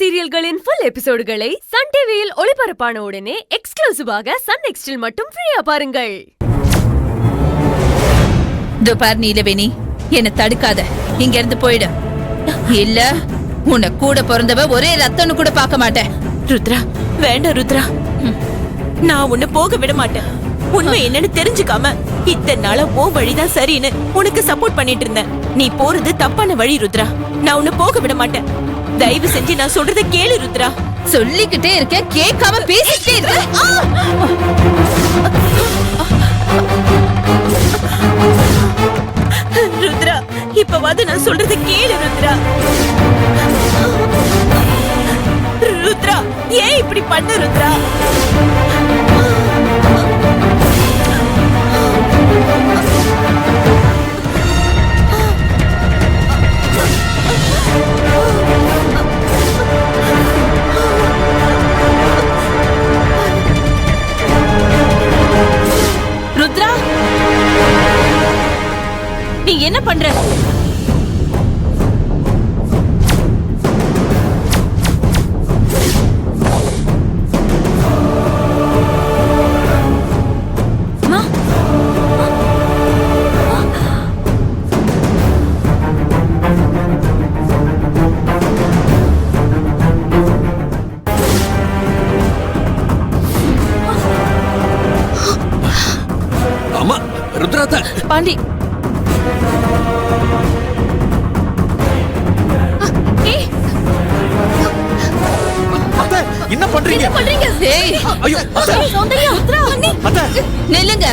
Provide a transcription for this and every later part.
சீரியல்களின் full எபிசோடுகளை Sun டிவியில் ஒளிபரப்பான உடனே எக்ஸ்க்ளூசிவாக சன் நெக்ஸ்டில் மட்டும் ஃப்ரீயா பாருங்கள். துபார் நீலவேணி, என்ன தடுக்காத, இங்க இருந்து போயிடு. இல்ல உன்னை கூட பிறந்தவ ஒரே ரத்தம்னு கூட பார்க்க மாட்டேன். ருத்ரா, வேண்டாம் ருத்ரா, நான் உன்னை போக விட மாட்டேன். உண்மை என்னன்னு தெரிஞ்சுக்காம இத்தனை நாளா ஓ வழிதான் சரின்னு உனக்கு சப்போர்ட் பண்ணிட்டு இருந்தேன். நீ போறது தப்பான வழி ருத்ரா. நான் உன்னை போக விட மாட்டேன். தயவு செஞ்சு நான் சொல்றத கேளு ருத்ரா. சொல்லிக்கிட்டே இருக்க, கேட்காம பேசிக்கிட்டே இருக்க. ருத்ரா, இப்பவாது நான் சொல்றத கேளு ருத்ரா. ருத்ரா, ஏன் இப்படி பண்ண ருத்ரா? ருத்ரா, நீ என்ன பண்ற? பாண்டி, என்ன பண்றீங்க? நில்லுங்க,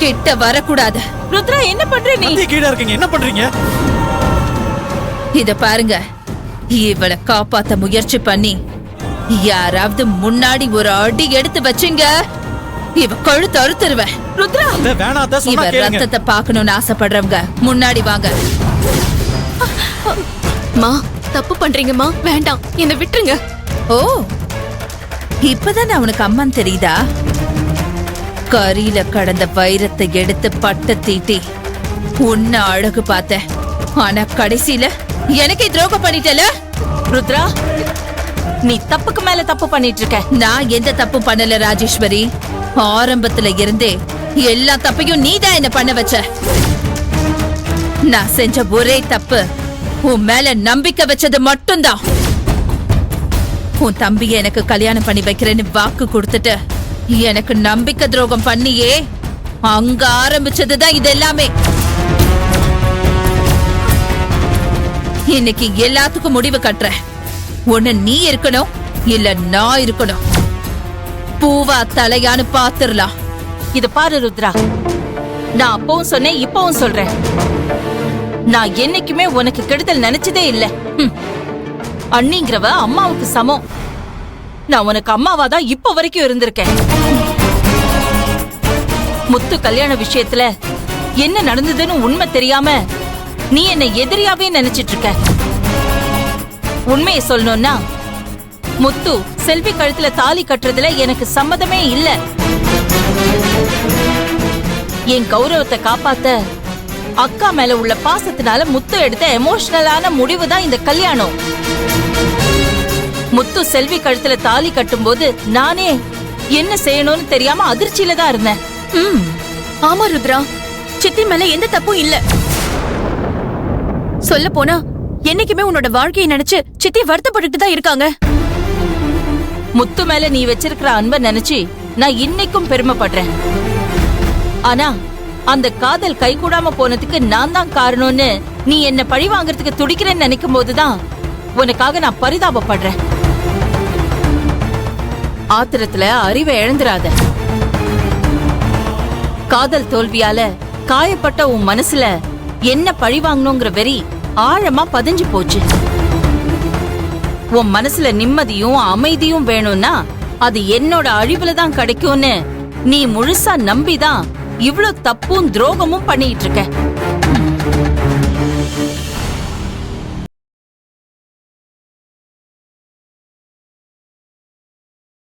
கிட்ட வரக்கூடாது. ருத்ரா, என்ன பண்ற நீ? கீழே இருக்கீங்க, என்ன பண்றீங்க? இத பாருங்க, இவளை காப்பாத்த முயற்சி பண்ணி யாராவது முன்னாடி ஒரு அடி எடுத்து வச்சீங்க, இவ கழுத்து அறுத்துருவேன். ருத்ரா, இவ ரத்தத்தை பாக்கணும்னு ஆசைப்படுறவங்க முன்னாடி வாங்க. மா, தப்பு பண்றீங்கம்மா, வேண்டாம், என்ன விட்டுருங்க. ஓ, இப்பதான் அவனுக்கு அம்மன் தெரியுதா? கரியில கடந்த வைரத்தை எடுத்து பட்ட தீட்டி உன்ன அழகு பார்த்தேன். ஆனா கடைசியில எனக்கே துரோகம் பண்ணிட்டல. ருத்ரா, நீ தப்புக்கு மேல தப்பு பண்ணிட்டு இருக்க. நான் எந்த தப்பு பண்ணல ராஜேஸ்வரி. ஆரம்பத்துல இருந்தே எல்லா தப்பையும் நீதான் என்ன பண்ண வச்ச. நான் செஞ்ச ஒரே தப்பு உன் மேல நம்பிக்கை வச்சது மட்டும்தான். உன் தம்பிய எனக்கு கல்யாணம் பண்ணி வைக்கிறேன்னு வாக்கு கொடுத்துட்டு எனக்கு நம்பிக்கை துரோகம் பண்ணியே அங்க ஆரம்பிச்சதுதான் இது எல்லாமே. இன்னைக்கு எல்லாத்துக்கும் முடிவு கட்டுற. ஒண்ணு நீ இருக்கணும், இல்ல நான் இருக்கணும். பூவா தலையான்னு பாத்துரலாம். இது பாரு ருத்ரா, நான் அப்பவும் சொன்னேன், இப்பவும் சொல்றேன். நான் என்னைக்குமே உனக்கு கெடுதல் நினைச்சதே இல்ல. அண்ணிங்கிறவ அம்மாவுக்கு சமம். நான் உனக்கு அம்மாவாதான் இப்ப வரைக்கும் இருந்திருக்கேன். முத்து கல்யாண விஷயத்துல என்ன நடந்ததுன்னு உண்மை தெரியாம நீ என்ன எதிரியாவே நினைச்சிட்டு இருக்க. உண்மையை சொல்லணும்னா, முத்து செல்வி கழுத்துல தாலி கட்டுறதுல எனக்கு சம்மதமே இல்ல. என் கௌரவத்தை காப்பாத்த அக்கா மேல உள்ள பாசத்தினால முத்து எடுத்த எமோஷனலான முடிவு தான் இந்த கல்யாணம். முத்து செல்வி கழுத்துல தாலி கட்டும் போது நானே என்ன செய்யணும்னு தெரியாம அதிர்ச்சியில தான் இருந்தேன். ஆமா ருத்ரா, சித்தி மேல எந்த தப்பும் இல்ல. சொல்ல போனா என்னைக்குமே உன்னோட வாழ்க்கையை நினைச்சு சித்தி வருத்தப்பட்டு தான் இருக்காங்க. முத்து மேல நீ வச்சிருக்கிற அன்பை நினைச்சு நான் இன்னைக்கும் பெருமைப்படுறேன். ஆனா அந்த காதல் கைகூடாம போனதுக்கு நான் தான் காரணம்னு நீ என்ன பழி வாங்கறதுக்கு துடிக்கிறேன்னு நினைக்கும் போதுதான் உனக்காக நான் பரிதாபப்படுறேன். ஆத்திரத்துல அறிவை இழந்துராத. காதல் தோல்வியால காயப்பட்ட உன் மனசுல என்ன பழி வாங்கணுங்கிற வெறி ஆழமா பதிஞ்சு போச்சு. உன் மனசுல நிம்மதியும் அமைதியும் வேணும்னா அது என்னோட அழிவுல தான் கிடைக்கும்னு நீ முழுசா நம்பிதான் இவ்ளோ தப்பும் துரோகமும் பண்ணிட்டு இருக்க.